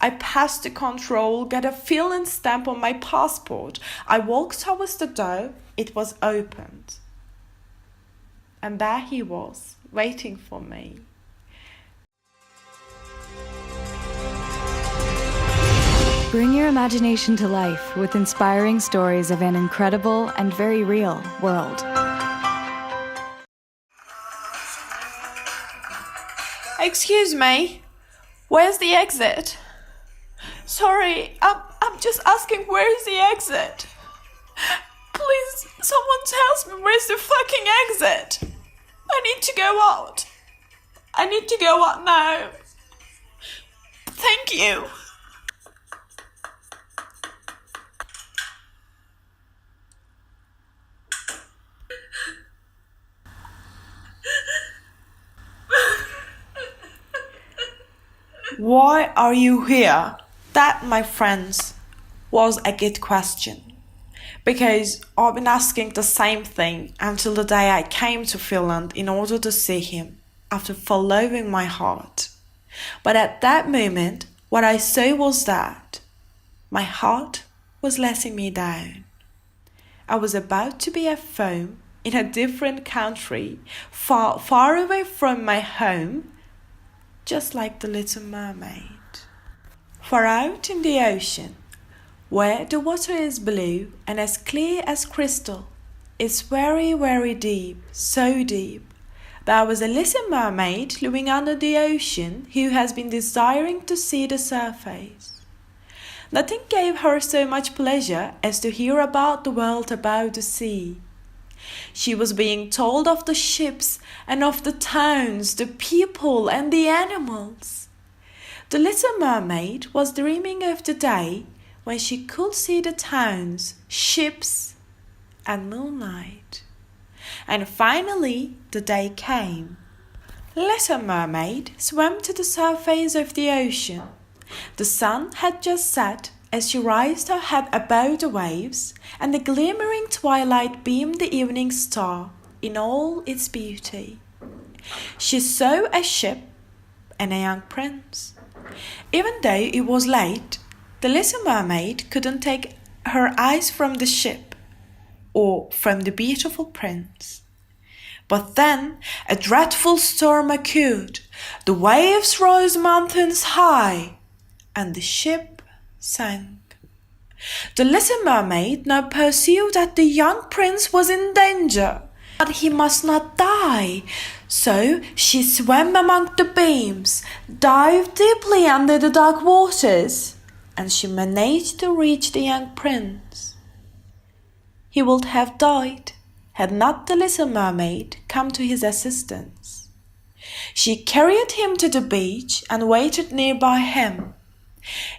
I passed the control, got a Finland stamp on my passport. I walked towards the door. It was opened. And there he was, waiting for me. Bring your imagination to life with inspiring stories of an incredible and very real world. Excuse me, where's the exit? Sorry, I'm just asking where is the exit? Please, someone tells me where's the fucking exit. I need to go out. I need to go out now. Thank you. Why are you here? That, my friends, was a good question. Because I've been asking the same thing until the day I came to Finland in order to see him, after following my heart. But at that moment, what I saw was that my heart was letting me down. I was about to be at home in a different country, far, far away from my home, just like the Little Mermaid. Far out in the ocean, where the water is blue and as clear as crystal, it's very, very deep, so deep. There was a little mermaid living under the ocean who has been desiring to see the surface. Nothing gave her so much pleasure as to hear about the world about the sea. She was being told of the ships and of the towns, the people and the animals. The little mermaid was dreaming of the day when she could see the towns, ships and moonlight. And finally the day came. Little Mermaid swam to the surface of the ocean. The sun had just set as she raised her head above the waves, and the glimmering twilight beamed the evening star in all its beauty. She saw a ship and a young prince. Even though it was late, the little mermaid couldn't take her eyes from the ship or from the beautiful prince. But then a dreadful storm occurred. The waves rose mountains high, and the ship sank. The little mermaid now perceived that the young prince was in danger, but he must not die. So she swam among the beams, dived deeply under the dark waters, and she managed to reach the young prince. He would have died had not the little mermaid come to his assistance. She carried him to the beach and waited nearby him.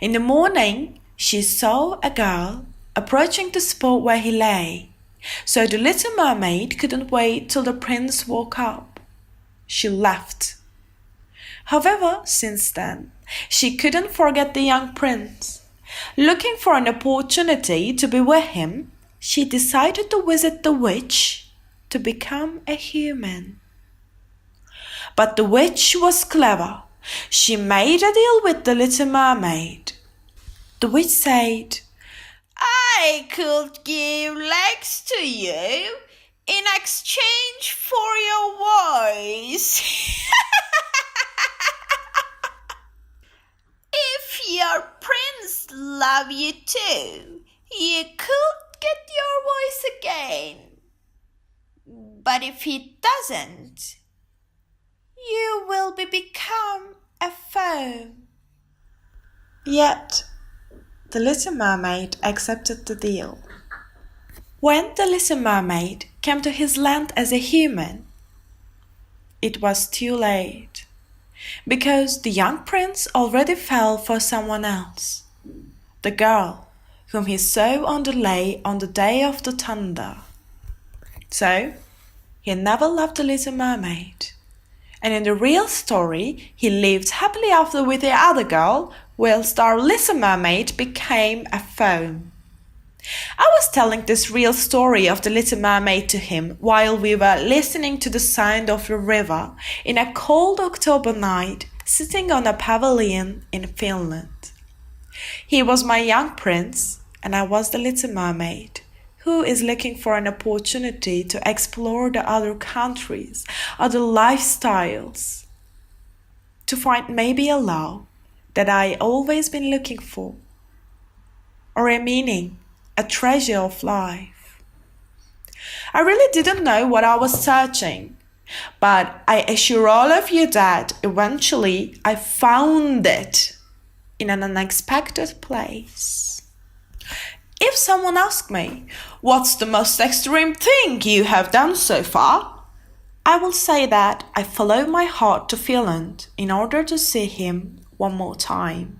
In the morning, she saw a girl approaching the spot where he lay, so the little mermaid couldn't wait till the prince woke up. She left. However, since then, she couldn't forget the young prince. Looking for an opportunity to be with him, she decided to visit the witch to become a human. But the witch was clever. She made a deal with the little mermaid. The witch said, "I could give legs to you in exchange for your voice. If your prince loves you too, you could get your voice again. But if he doesn't, you will become a foam." Yet, the little mermaid accepted the deal. When the little mermaid came to his land as a human, it was too late, because the young prince already fell for someone else, the girl whom he saw on the lake on the day of the thunder. So, he never loved the little mermaid. And in the real story, he lived happily after with the other girl, whilst our little mermaid became a foam. I was telling this real story of the little mermaid to him while we were listening to the sound of the river in a cold October night, sitting on a pavilion in Finland. He was my young prince, and I was the little mermaid, who is looking for an opportunity to explore the other countries, other lifestyles, to find maybe a love that I always been looking for, or a meaning, a treasure of life. I really didn't know what I was searching, but I assure all of you that eventually I found it in an unexpected place. If someone asks me, what's the most extreme thing you have done so far? I will say that I followed my heart to Finland in order to see him one more time.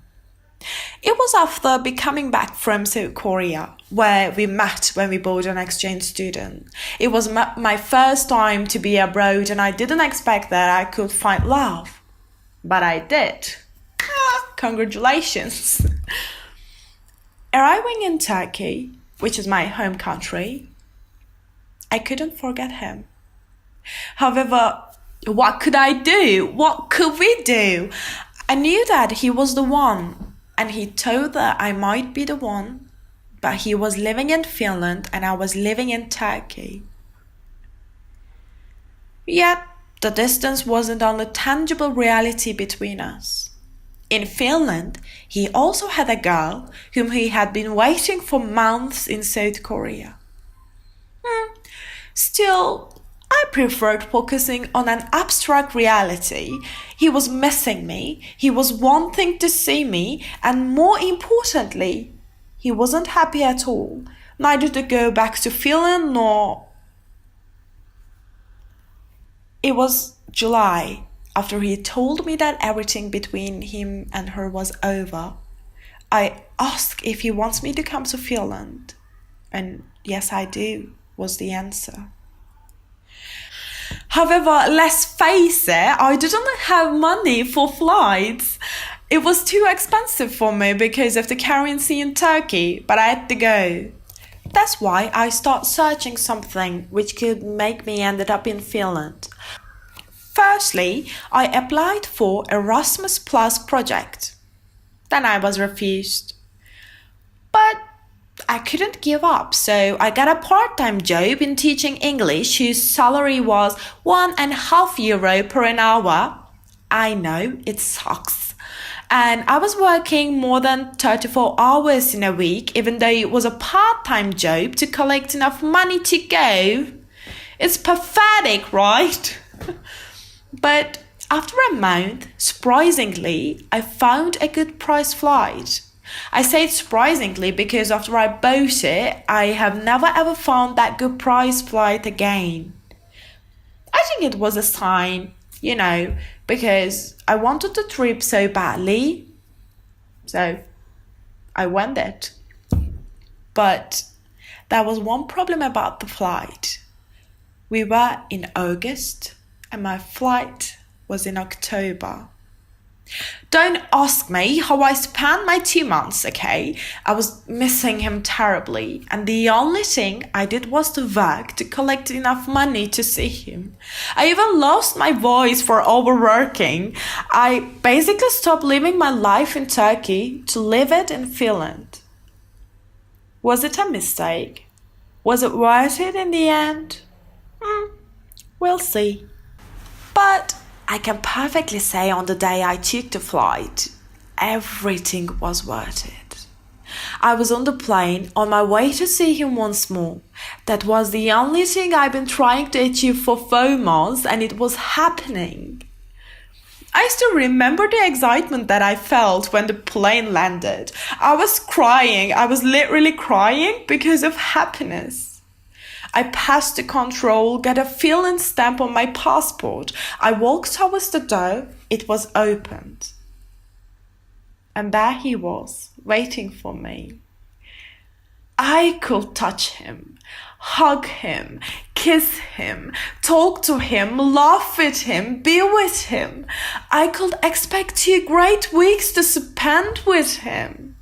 It was after becoming back from South Korea, where we met when we bought an exchange student. It was my first time to be abroad, and I didn't expect that I could find love. But I did. Congratulations. Arriving in Turkey, which is my home country, I couldn't forget him. However, what could I do? What could we do? I knew that he was the one, and he told that I might be the one, but he was living in Finland and I was living in Turkey. Yet, the distance wasn't only tangible reality between us. In Finland, he also had a girl whom he had been waiting for months in South Korea. Still, I preferred focusing on an abstract reality. He was missing me, he was wanting to see me, and more importantly, he wasn't happy at all, neither to go back to Finland nor... It was July, after he told me that everything between him and her was over. I asked if he wants me to come to Finland, and yes, I do, was the answer. However, let's face it, I didn't have money for flights. It was too expensive for me because of the currency in Turkey, but I had to go. That's why I started searching something which could make me end up in Finland. Firstly, I applied for Erasmus Plus project. Then I was refused. But I couldn't give up, so I got a part-time job in teaching English whose salary was €1.5 per an hour. I know, it sucks. And I was working more than 34 hours in a week, even though it was a part-time job to collect enough money to go. It's pathetic, right? But after a month, surprisingly, I found a good price flight. I say it surprisingly because after I bought it, I have never ever found that good price flight again. I think it was a sign, because I wanted the trip so badly. So I went it. But there was one problem about the flight. We were in August and my flight was in October. Don't ask me how I spent my 2 months, okay? I was missing him terribly, and the only thing I did was to work to collect enough money to see him. I even lost my voice for overworking. I basically stopped living my life in Turkey to live it in Finland. Was it a mistake? Was it worth it in the end? We'll see. But I can perfectly say on the day I took the flight, everything was worth it. I was on the plane on my way to see him once more. That was the only thing I've been trying to achieve for 4 months, and it was happening. I still remember the excitement that I felt when the plane landed. I was crying. I was literally crying because of happiness. I passed the control, got a Finland stamp on my passport. I walked towards the door. It was opened. And there he was, waiting for me. I could touch him, hug him, kiss him, talk to him, laugh with him, be with him. I could expect 2 great weeks to spend with him.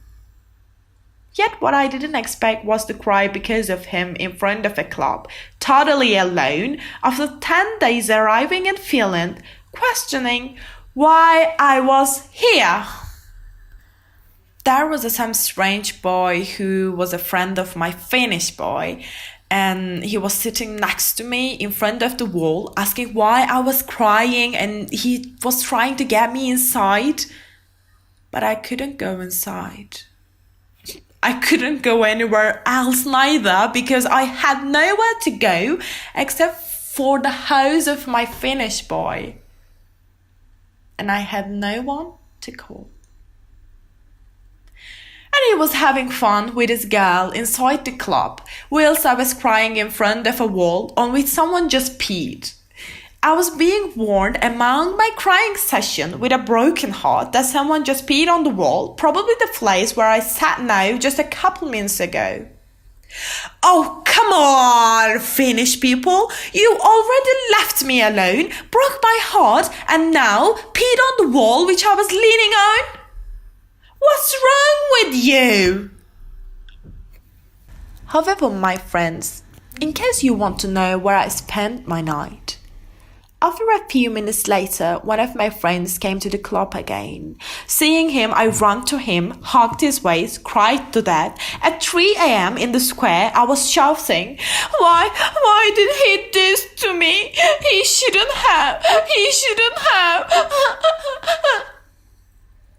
Yet what I didn't expect was to cry because of him in front of a club, totally alone, after 10 days arriving in Finland, questioning why I was here. There was some strange boy who was a friend of my Finnish boy, and he was sitting next to me in front of the wall asking why I was crying, and he was trying to get me inside, but I couldn't go inside. I couldn't go anywhere else neither because I had nowhere to go except for the house of my Finnish boy, and I had no one to call. And he was having fun with his girl inside the club, whilst I was crying in front of a wall on which someone just peed. I was being warned among my crying session with a broken heart that someone just peed on the wall, probably the place where I sat now just a couple minutes ago. Oh, come on, Finnish people. You already left me alone, broke my heart, and now peed on the wall which I was leaning on? What's wrong with you? However, my friends, in case you want to know where I spent my night, after a few minutes later, one of my friends came to the club again. Seeing him, I ran to him, hugged his waist, cried to death. At 3 a.m. in the square, I was shouting, Why did he do this to me? He shouldn't have.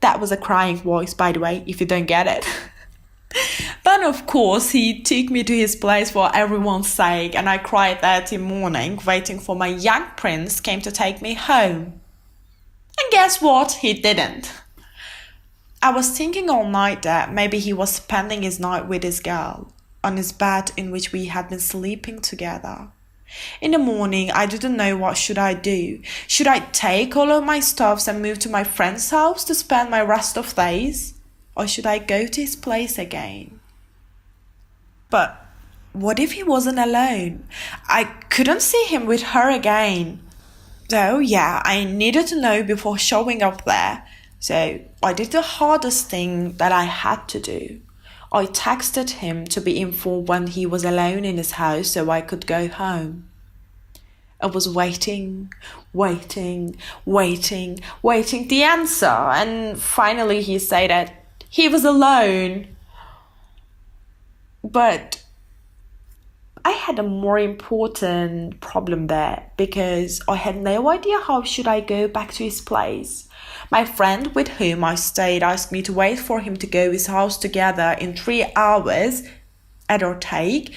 That was a crying voice, by the way, if you don't get it. Then, of course, he took me to his place for everyone's sake, and I cried there till morning, waiting for my young prince came to take me home. And guess what? He didn't. I was thinking all night that maybe he was spending his night with his girl, on his bed in which we had been sleeping together. In the morning, I didn't know what should I do. Should I take all of my stuffs and move to my friend's house to spend my rest of days? Or should I go to his place again? But what if he wasn't alone? I couldn't see him with her again. So yeah, I needed to know before showing up there. So I did the hardest thing that I had to do. I texted him to be informed when he was alone in his house so I could go home. I was waiting the answer, and finally he said that he was alone. But I had a more important problem there because I had no idea how should I go back to his place. My friend with whom I stayed asked me to wait for him to go to his house together in 3 hours at our take.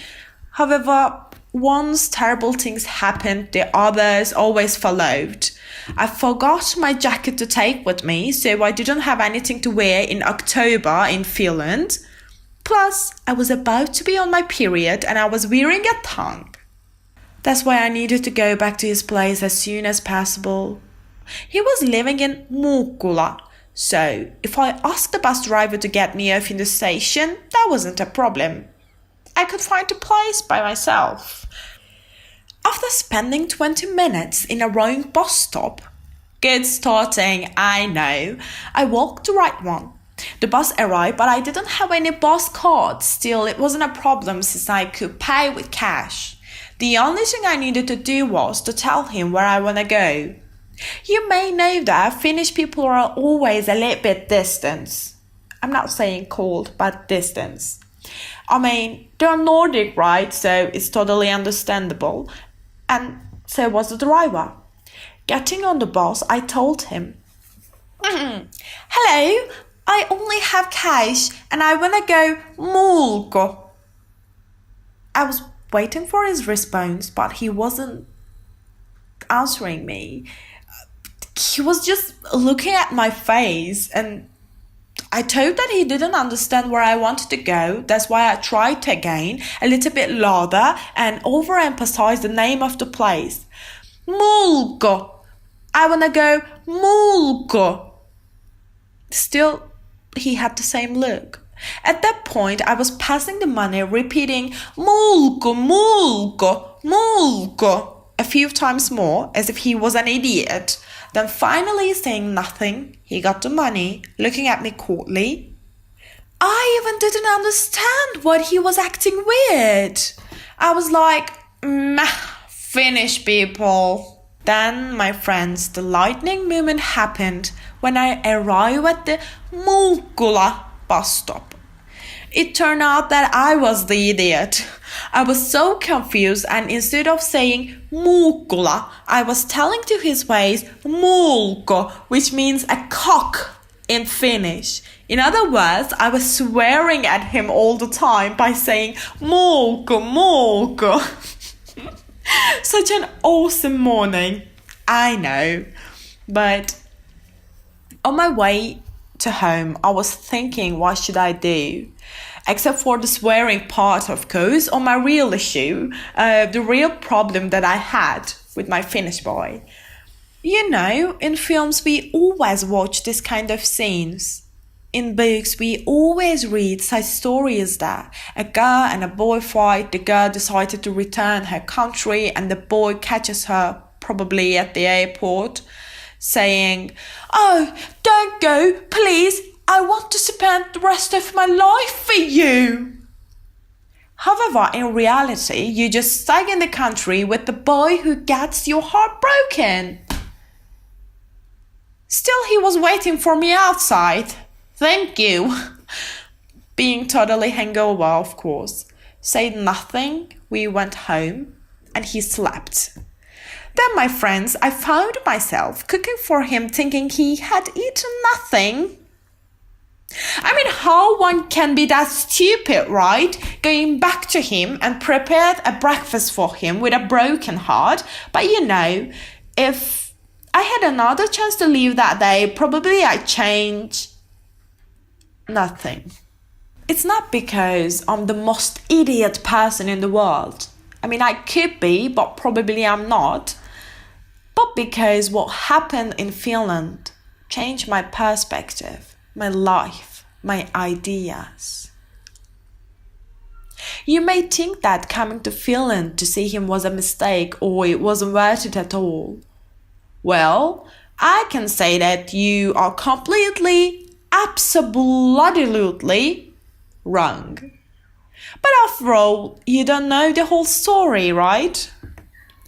However, once terrible things happened, the others always followed. I forgot my jacket to take with me, so I didn't have anything to wear in October in Finland. Plus, I was about to be on my period and I was wearing a tongue. That's why I needed to go back to his place as soon as possible. He was living in Mukkula, so if I asked the bus driver to get me off in the station, that wasn't a problem. I could find a place by myself. After spending 20 minutes in a wrong bus stop, good starting, I know, I walked the right one. The bus arrived, but I didn't have any bus card. Still, it wasn't a problem since I could pay with cash. The only thing I needed to do was to tell him where I want to go. You may know that Finnish people are always a little bit distant. I'm not saying cold, but distance. I mean, they're Nordic, right? So it's totally understandable. And so was the driver. Getting on the bus, I told him, Hello, I only have cash and I want to go Mulko. I was waiting for his response, but he wasn't answering me. He was just looking at my face, and I thought that he didn't understand where I wanted to go. That's why I tried again, a little bit louder, and overemphasized the name of the place. Mulko. I want to go Mulko. Still, he had the same look. At that point, I was passing the money, repeating Mulko, Mulko, Mulko a few times more, as if he was an idiot. Then finally, saying nothing, he got the money, looking at me coldly. I even didn't understand what he was acting weird. I was like, Finnish people. Then, my friends, the lightning moment happened when I arrived at the Mulkula bus stop. It turned out that I was the idiot. I was so confused, and instead of saying Mulkula, I was telling to his face Mulko, which means a cock in Finnish. In other words, I was swearing at him all the time by saying Mulko, Mulko. Such an awesome morning, I know. But on my way to home, I was thinking, what should I do? Except for the swearing part, of course, on my real issue, the real problem that I had with my Finnish boy. You know, in films we always watch this kind of scenes. In books we always read such stories that a girl and a boy fight, the girl decided to return her country and the boy catches her, probably at the airport, saying, "Oh, don't go, please, I want to spend the rest of my life with you." However, in reality, you just stay in the country with the boy who gets your heart broken. Still, he was waiting for me outside. Thank you. Being totally hungover, of course. Said nothing. We went home and he slept. Then, my friends, I found myself cooking for him thinking he had eaten nothing. I mean, how one can be that stupid, right? Going back to him and prepared a breakfast for him with a broken heart. But you know, if I had another chance to leave that day, probably I'd change nothing. It's not because I'm the most idiot person in the world. I mean, I could be, but probably I'm not. But because what happened in Finland changed my perspective, my life, my ideas. You may think that coming to Finland to see him was a mistake or it wasn't worth it at all. Well, I can say that you are completely, absolutely wrong. But after all, you don't know the whole story, right?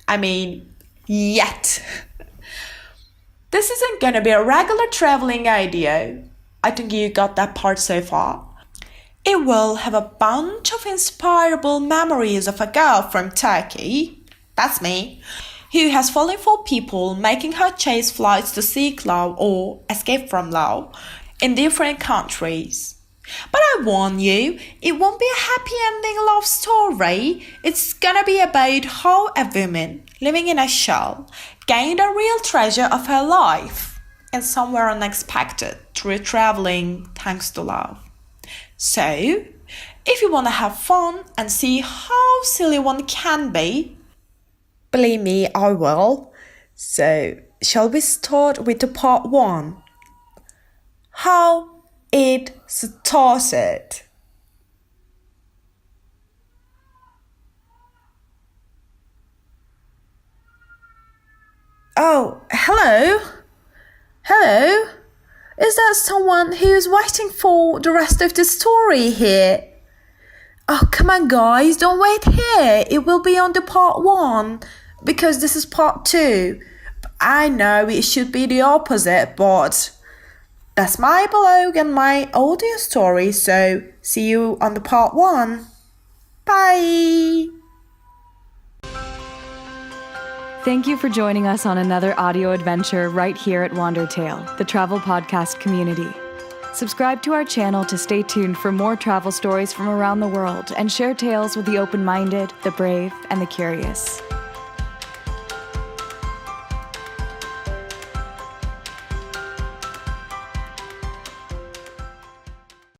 I mean, yet. This isn't gonna be a regular traveling idea. I think you got that part so far. It will have a bunch of inspirable memories of a girl from Turkey, that's me, who has fallen for people making her chase flights to seek love or escape from love in different countries. But I warn you, it won't be a happy ending love story. It's gonna be about how a woman living in a shell gained a real treasure of her life and somewhere unexpected through traveling thanks to love. So, if you want to have fun and see how silly one can be, believe me, I will. So, shall we start with the part 1? How it started. Oh, hello? Hello? Is there someone who's waiting for the rest of the story here? Oh, come on, guys, don't wait here. It will be on the part 1 because this is part 2. I know it should be the opposite, but that's my blog and my audio story. So see you on the part 1. Bye. Thank you for joining us on another audio adventure right here at Wandertale, the travel podcast community. Subscribe to our channel to stay tuned for more travel stories from around the world and share tales with the open-minded, the brave, and the curious.